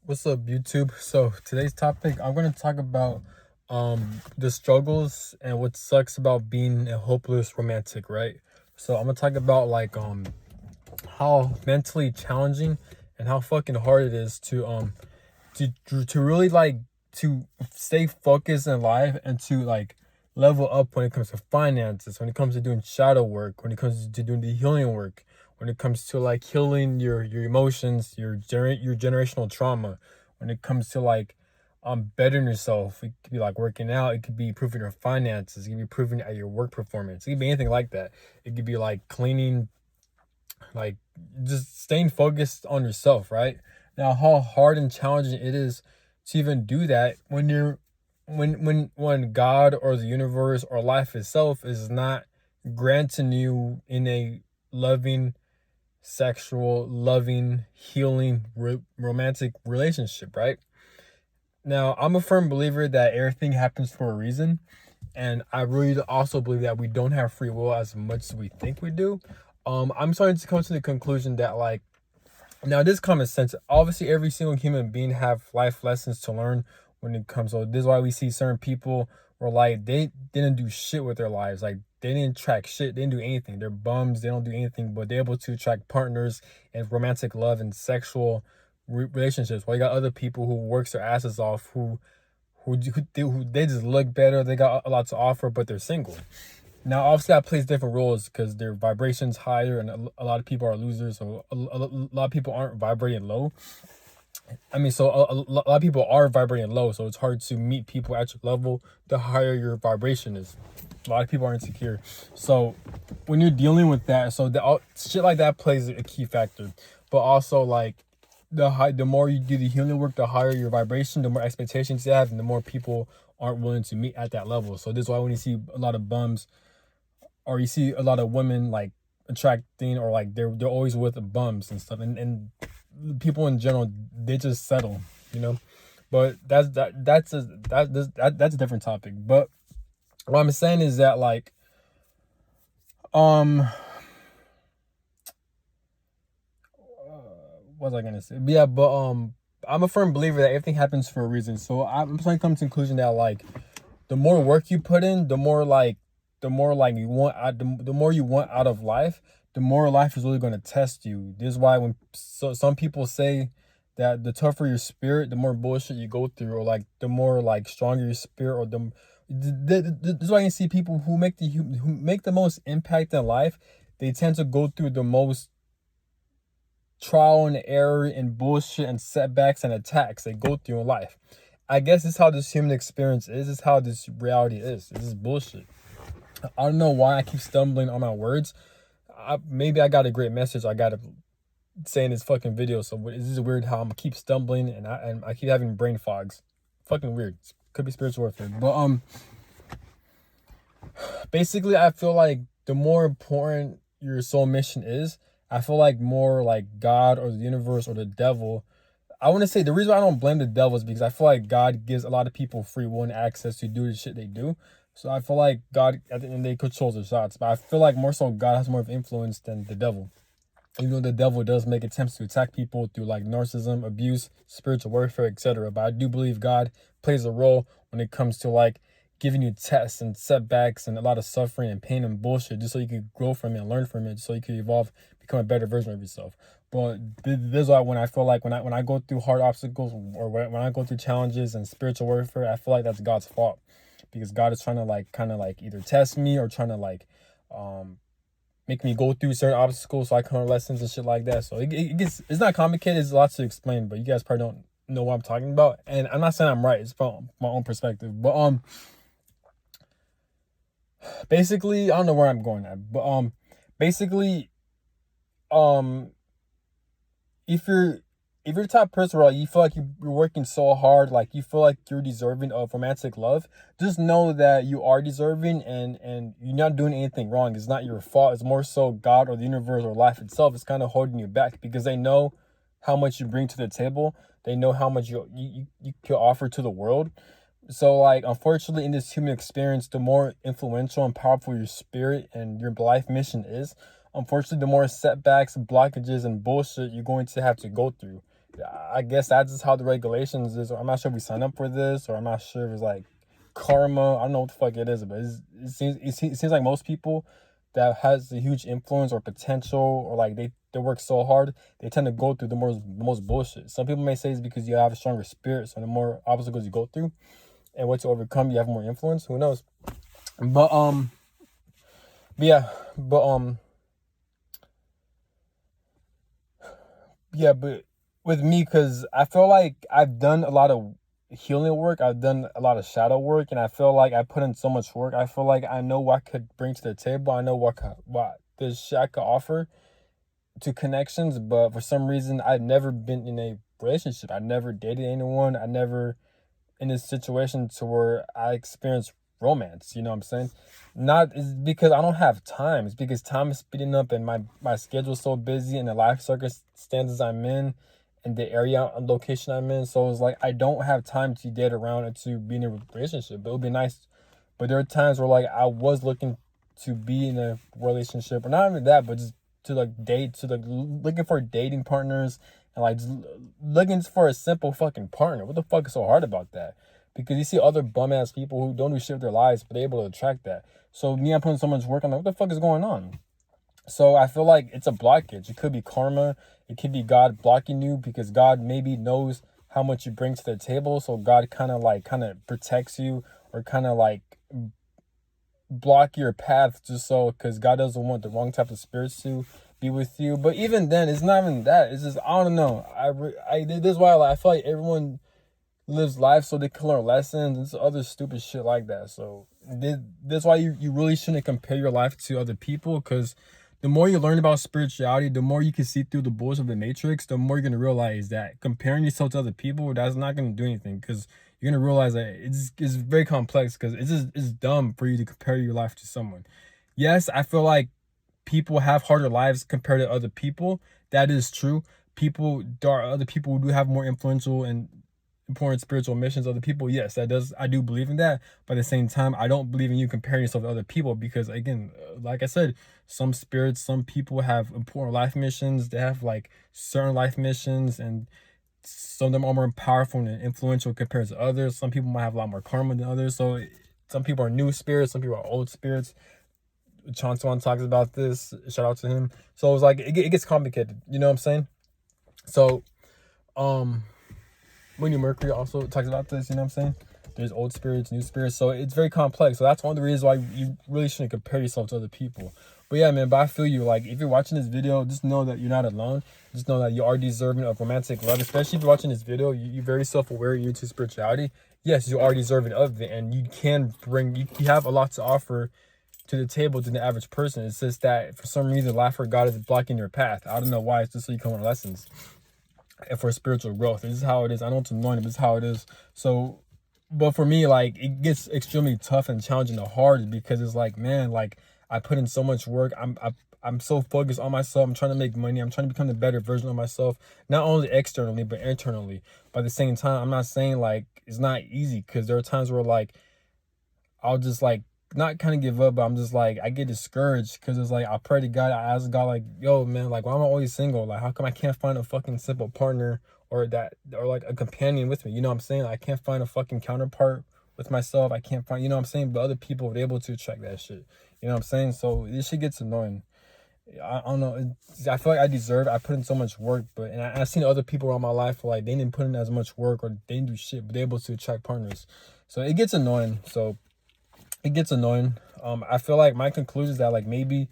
What's up, YouTube? So today's topic, I'm gonna talk about the struggles and what sucks about being a hopeless romantic, right? So I'm gonna talk about like how mentally challenging and how fucking hard it is to really like to stay focused in life and to like level up when it comes to finances, when it comes to doing shadow work, when it comes to doing the healing work, when it comes to like healing your emotions, your generational trauma, when it comes to like bettering yourself. It could be like working out, it could be improving your finances, it could be improving at your work performance, it could be anything like that. It could be like cleaning, like just staying focused on yourself, right? Now, how hard and challenging it is to even do that when you're when God or the universe or life itself is not granting you in a loving, sexual, loving, healing, romantic relationship, right? Now, I'm a firm believer that everything happens for a reason, and I really also believe that we don't have free will as much as we think we do. I'm starting to come to the conclusion that like now this common sense. Obviously, every single human being have life lessons to learn when it comes. So this is why we see certain people where like they didn't do shit with their lives. Like they didn't track shit. They didn't do anything. They're bums. They don't do anything, but they're able to attract partners and romantic love and sexual relationships. While you got other people who works their asses off, who they just look better. They got a lot to offer, but they're single. Now, obviously, that plays different roles because their vibration's higher, and a lot of people are losers. So a lot of people aren't vibrating low. I mean, so a lot of people are vibrating low, so it's hard to meet people at your level. The higher your vibration is, a lot of people are insecure. So when you're dealing with that, so shit like that plays a key factor. But also like the more you do the healing work, the higher your vibration, the more expectations you have, and the more people aren't willing to meet at that level. So this is why when you see a lot of bums, or you see a lot of women like attracting, or like they're always with the bums and stuff, and people in general, they just settle, you know. But that's a different topic. But what I'm saying is that like um what was I gonna say? Yeah, but I'm a firm believer that everything happens for a reason. So I'm trying to come to the conclusion that like the more work you put in, the more like you want out, the more you want out of life, the more life is really going to test you. This is why when some people say that the tougher your spirit, the more bullshit you go through, or like the more like stronger your spirit, or this is why you see people who make the most impact in life. They tend to go through the most trial and error and bullshit and setbacks and attacks they go through in life. I guess this is how this human experience is. This is how this reality is. This is bullshit. I don't know why I keep stumbling on my words. Maybe I got a great message I got to say in this fucking video. So this is weird how I'm keep stumbling, and I keep having brain fogs. Fucking weird. Could be spiritual warfare. But basically, I feel like the more important your soul mission is, I feel like more like God or the universe or the devil. I want to say the reason why I don't blame the devil is because I feel like God gives a lot of people free will and access to do the shit they do. So I feel like God at the end they controls their shots. But I feel like more so God has more of influence than the devil. Even though the devil does make attempts to attack people through like narcissism, abuse, spiritual warfare, etc. But I do believe God plays a role when it comes to like giving you tests and setbacks and a lot of suffering and pain and bullshit, just so you could grow from it and learn from it, so you could evolve, become a better version of yourself. But this is why when I feel like when I go through hard obstacles, or when I go through challenges and spiritual warfare, I feel like that's God's fault, because God is trying to like kind of like either test me or trying to like um make me go through certain obstacles so I can learn lessons and shit like that. So it's not complicated. It's a lot to explain, but you guys probably don't know what I'm talking about. And I'm not saying I'm right. It's from my own perspective. But basically, I don't know where I'm going at. But basically, um if you're the type of person where like, you feel like you're working so hard, like you feel like you're deserving of romantic love, just know that you are deserving, and you're not doing anything wrong. It's not your fault. It's more so God or the universe or life itself is kind of holding you back, because they know how much you bring to the table. They know how much you can offer to the world. So like unfortunately in this human experience, the more influential and powerful your spirit and your life mission is, unfortunately the more setbacks, blockages, and bullshit you're going to have to go through. I guess that's just how the regulations is. Or I'm not sure if we signed up for this, or I'm not sure if it's like karma. I don't know what the fuck it is, but it seems like most people that has a huge influence or potential, or like they work so hard, they tend to go through the most bullshit. Some people may say it's because you have a stronger spirit, so the more obstacles you go through and what you overcome, you have more influence. Who knows? But but yeah, but yeah, but with me, because I feel like I've done a lot of healing work, I've done a lot of shadow work, and I feel like I put in so much work. I feel like I know what I could bring to the table. I know what this shit I could offer to connections, but for some reason, I've never been in a relationship. I never dated anyone. I never in this situation to where I experience romance. You know what I'm saying? Not is because I don't have time. It's because time is speeding up and my schedule's so busy and the life circumstances I'm in and the area and location I'm in. So it's like I don't have time to date around and to be in a relationship. But it would be nice. But there are times where like I was looking to be in a relationship, or not even that, but just to like date, to like looking for dating partners and like just looking for a simple fucking partner. What the fuck is so hard about that? Because you see other bum ass people who don't do shit with their lives, but they're able to attract that. So me, I'm putting so much work. I'm like, what the fuck is going on? So I feel like it's a blockage. It could be karma. It could be God blocking you because God maybe knows how much you bring to the table. So God kind of protects you, or kind of like block your path just so, because God doesn't want the wrong type of spirits to be with you. But even then, it's not even that. It's just I don't know. This is why I feel like everyone lives life so they can learn lessons and other stupid shit like that. So that's why you really shouldn't compare your life to other people, because the more you learn about spirituality, the more you can see through the bullshit of the matrix, the more you're going to realize that comparing yourself to other people, that's not going to do anything, because you're going to realize that it's very complex, because it's dumb for you to compare your life to someone. Yes, I feel like people have harder lives compared to other people. That is true. There are other people who do have more influential and important spiritual missions. Other people, yes, I do believe in that. But at the same time, I don't believe in you comparing yourself to other people, because again, like I said, some people have important life missions. They have like certain life missions, and some of them are more powerful and influential compared to others. Some people might have a lot more karma than others. So some people are new spirits, some people are old spirits. Chantuan talks about this. Shout out to him. So it's like it gets complicated. You know what I'm saying? So Winnie Mercury also talks about this. You know what I'm saying? There's old spirits, new spirits. So it's very complex. So that's one of the reasons why you really shouldn't compare yourself to other people. But yeah, man, but I feel you. Like, if you're watching this video, just know that you're not alone. Just know that you are deserving of romantic love. Especially if you're watching this video, you're very self-aware, you're into spirituality. Yes, you are deserving of it. And you can you have a lot to offer to the table to the average person. It's just that for some reason, life or God is blocking your path. I don't know why. It's just so you can learn lessons and for spiritual growth. This is how it is. I know it's annoying, but this is how it is. So, but for me, like, it gets extremely tough and challenging and hard, because it's like, man, like, I put in so much work. I'm so focused on myself. I'm trying to make money. I'm trying to become the better version of myself, not only externally but internally. But at the same time, I'm not saying like it's not easy, because there are times where like I'll just like not kind of give up, but I'm just like, I get discouraged, because it's like I pray to God, I ask God, like, yo, man, like, why am I always single? Like, how come I can't find a fucking simple partner, or like a companion with me? You know what I'm saying? Like, I can't find a fucking counterpart with myself. I can't find, you know what I'm saying? But other people were able to check that shit. You know what I'm saying? So this shit gets annoying. I don't know. I feel like I deserve it. I put in so much work, but I've seen other people around my life like they didn't put in as much work, or they didn't do shit, but they're able to attract partners. So it gets annoying. I feel like my conclusion is that like maybe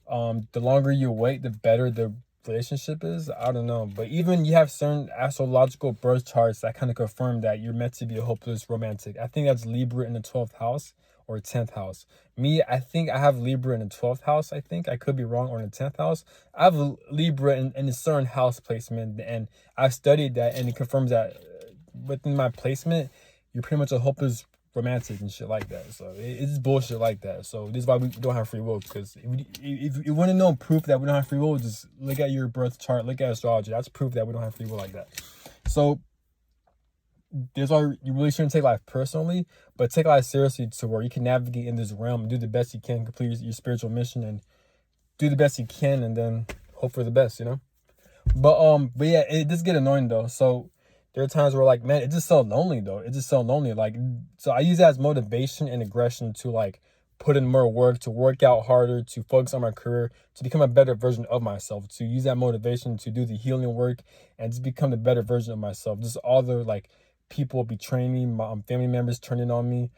the longer you wait, the better the relationship is. I don't know, but even you have certain astrological birth charts that kind of confirm that you're meant to be a hopeless romantic. I think that's Libra in the 12th house or 10th house. Me, I think I have Libra in the 12th house. I think I could be wrong, or in the 10th house. I have Libra in a certain house placement, and I've studied that, and it confirms that within my placement, you're pretty much a hopeless romantic and shit like that. So it's bullshit like that. So this is why we don't have free will, because if you want to know proof that we don't have free will, just look at your birth chart, look at astrology. That's proof that we don't have free will like that. So there's why you really shouldn't take life personally, but take life seriously, to where you can navigate in this realm and do the best you can, complete your spiritual mission, and do the best you can, and then hope for the best, you know? But yeah, it does get annoying though. So there are times where like, man, it's just so lonely though. It's just so lonely. Like, so I use that as motivation and aggression to like put in more work, to work out harder, to focus on my career, to become a better version of myself, to use that motivation to do the healing work and just become the better version of myself. Just all the like people betraying me, my family members turning on me,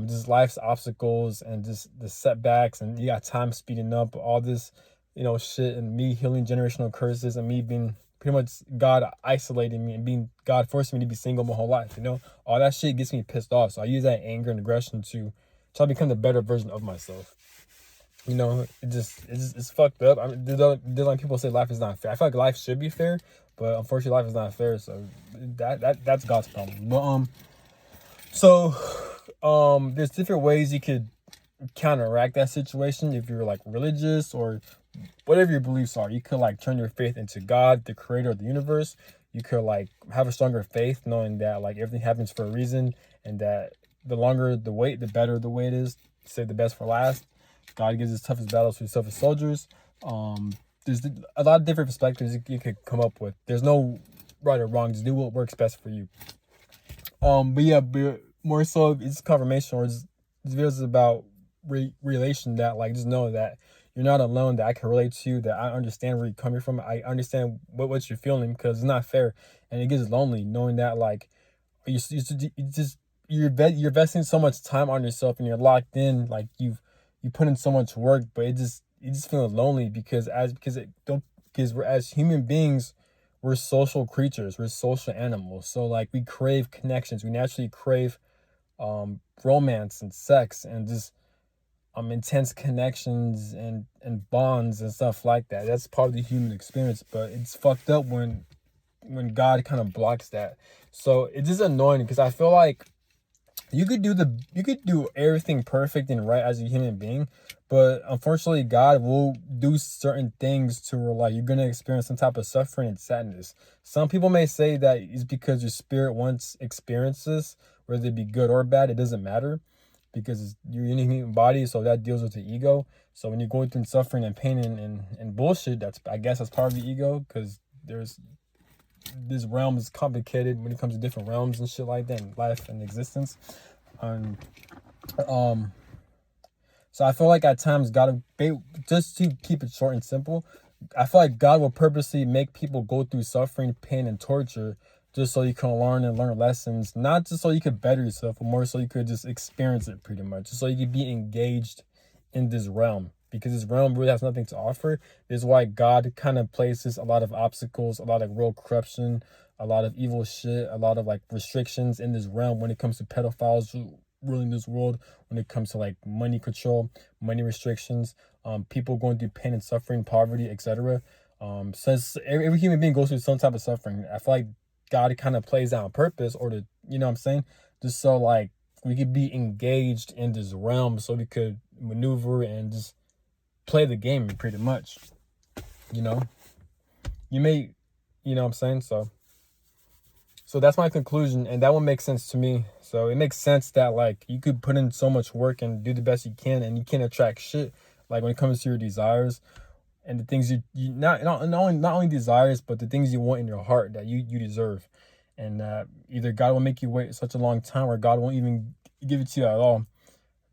just life's obstacles and just the setbacks, and you got time speeding up, all this, shit, and me healing generational curses, and me being pretty much God isolating me and being God forcing me to be single my whole life. All that shit gets me pissed off. So I use that anger and aggression to try to become the better version of myself. It's fucked up. I mean, there's like people say life is not fair. I feel like life should be fair, but unfortunately life is not fair. So that's God's problem. There's different ways you could counteract that situation. If you're like religious or whatever your beliefs are, you could like turn your faith into God, the creator of the universe. You could like have a stronger faith, knowing that like everything happens for a reason, and that the longer the wait, the better the wait is. Save the best for last. God gives his toughest battles to his toughest soldiers. There's a lot of different perspectives you could come up with. There's no right or wrong. Just do what works best for you. But more so, it's confirmation, or this video is about relation, that like just know that you're not alone, that I can relate to you, that I understand where you're coming from. I understand what you're feeling, because it's not fair, and it gets lonely knowing that like you're investing so much time on yourself and you're locked in, like you put in so much work, but you just feel lonely because we're, as human beings, we're social creatures, we're social animals. So like we crave connections, we naturally crave romance and sex and just intense connections and bonds and stuff like that. That's part of the human experience, but it's fucked up when God kind of blocks that. So it's just annoying because I feel like you could do everything perfect and right as a human being, but unfortunately God will do certain things to where like you're gonna experience some type of suffering and sadness. Some people may say that it's because your spirit wants experiences, whether it be good or bad, it doesn't matter, because you're in a human body, so that deals with the ego. So when you're going through suffering and pain and bullshit, I guess that's part of the ego, because this realm is complicated when it comes to different realms and shit like that in life and existence. Um, um, so I feel like at times God, just to keep it short and simple, I feel like God will purposely make people go through suffering, pain, and torture just so you can learn lessons, not just so you could better yourself, but more so you could just experience it pretty much, just so you could be engaged in this realm, because this realm really has nothing to offer. This is why God kind of places a lot of obstacles, a lot of real corruption, a lot of evil shit, a lot of like restrictions in this realm when it comes to pedophiles ruling this world, when it comes to like money control, money restrictions, people going through pain and suffering, poverty, etc. Since every human being goes through some type of suffering, I feel like God kind of plays that on purpose, or to, you know what I'm saying? Just so like we could be engaged in this realm, so we could maneuver and just play the game pretty much. You know, you may, you know what I'm saying? So that's my conclusion, and that one makes sense to me. So it makes sense that like you could put in so much work and do the best you can, and you can't attract shit. Like when it comes to your desires and the things you not only desires, but the things you want in your heart that you deserve, and either God will make you wait such a long time, or God won't even give it to you at all,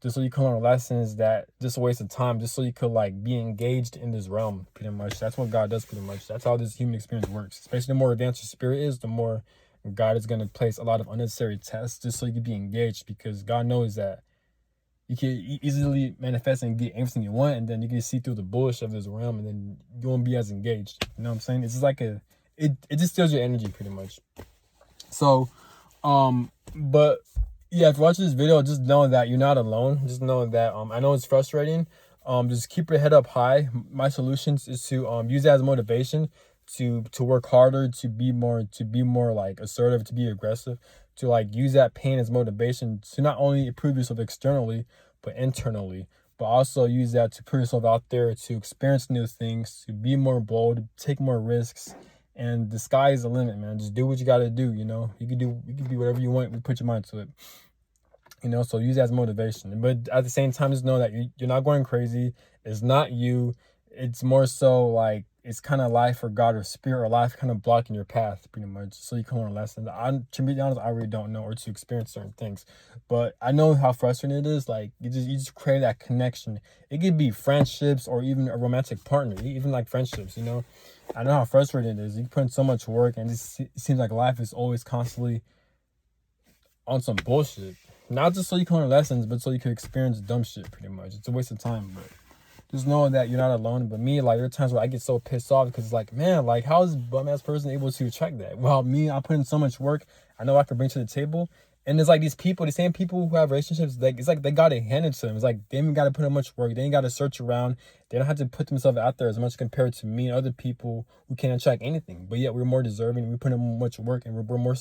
just so you can learn lessons that just a waste of time, just so you could like be engaged in this realm pretty much. That's what God does pretty much. That's how this human experience works. Especially the more advanced your spirit is, the more God is going to place a lot of unnecessary tests just so you can be engaged, because God knows that you can easily manifest and get everything you want, and then you can see through the bullshit of this realm, and then you won't be as engaged. You know what I'm saying? It's just like it just steals your energy pretty much. So but yeah, if you're watching this video, just know that you're not alone. Just know that I know it's frustrating. Just keep your head up high. My solutions is to use that as motivation to work harder, to be more like assertive, to be aggressive, to like use that pain as motivation to not only improve yourself externally but internally, but also use that to put yourself out there, to experience new things, to be more bold, take more risks. And the sky is the limit, man. Just do what you got to do. You can do whatever you want. You put your mind to it. So use that as motivation. But at the same time, just know that you're not going crazy. It's not you. It's more so like it's kind of life or God or spirit or life kind of blocking your path pretty much, so you can learn a lesson. To be honest, I really don't know, or to experience certain things, but I know how frustrating it is. Like you just create that connection. It could be friendships or even a romantic partner, even like friendships. I know how frustrating it is. You put in so much work, and it seems like life is always constantly on some bullshit. Not just so you can learn lessons, but so you can experience dumb shit. Pretty much, it's a waste of time, but just knowing that you're not alone. But me, like, there are times where I get so pissed off because it's like, man, like, how is bum ass person able to attract that? Well, me, I put in so much work. I know I can bring to the table. And it's like these people, the same people who have relationships, like it's like they got it handed to them. It's like they ain't got to put in much work. They ain't got to search around. They don't have to put themselves out there as much compared to me and other people who can't attract anything. But yet we're more deserving. We put in much work, and we're more